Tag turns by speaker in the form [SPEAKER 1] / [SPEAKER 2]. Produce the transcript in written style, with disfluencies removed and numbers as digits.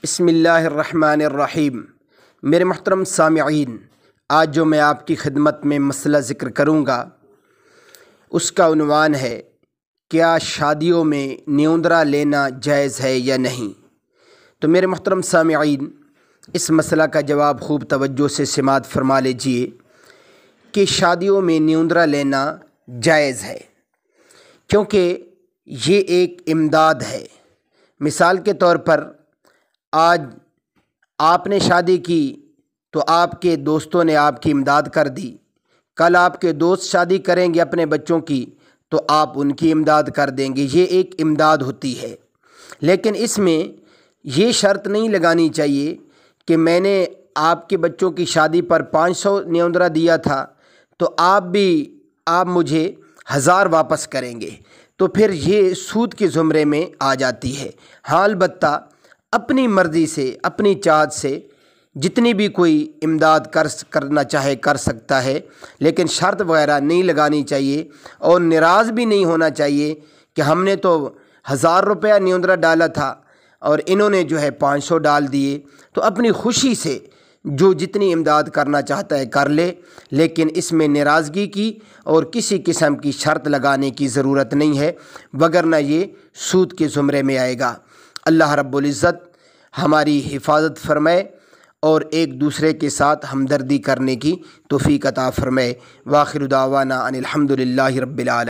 [SPEAKER 1] بسم اللہ الرحمن الرحیم۔ میرے محترم سامعین، آج جو میں آپ کی خدمت میں مسئلہ ذکر کروں گا اس کا عنوان ہے کیا شادیوں میں نیوندرا لینا جائز ہے یا نہیں۔ تو میرے محترم سامعین، اس مسئلہ کا جواب خوب توجہ سے سماعت فرما لیجئے کہ شادیوں میں نیوندرا لینا جائز ہے، کیونکہ یہ ایک امداد ہے۔ مثال کے طور پر آج آپ نے شادی کی تو آپ کے دوستوں نے آپ کی امداد کر دی، کل آپ کے دوست شادی کریں گے اپنے بچوں کی تو آپ ان کی امداد کر دیں گے۔ یہ ایک امداد ہوتی ہے، لیکن اس میں یہ شرط نہیں لگانی چاہیے کہ میں نے آپ کے بچوں کی شادی پر 500 نیوندرا دیا تھا تو آپ مجھے 1000 واپس کریں گے، تو پھر یہ سود کے زمرے میں آ جاتی ہے۔ ہاں، البتہ اپنی مرضی سے، اپنی چاہت سے جتنی بھی کوئی امداد کرنا چاہے کر سکتا ہے، لیکن شرط وغیرہ نہیں لگانی چاہیے اور ناراض بھی نہیں ہونا چاہیے کہ ہم نے تو 1000 روپیہ نیوندرا ڈالا تھا اور انہوں نے 500 ڈال دیے۔ تو اپنی خوشی سے جو جتنی امداد کرنا چاہتا ہے کر لے، لیکن اس میں ناراضگی کی اور کسی قسم کی شرط لگانے کی ضرورت نہیں ہے، وگرنہ یہ سود کے زمرے میں آئے گا۔ اللہ رب العزت ہماری حفاظت فرمائے اور ایک دوسرے کے ساتھ ہمدردی کرنے کی توفیق عطا فرمائے۔ وآخر دعوانا ان الحمد للہ رب العالمین۔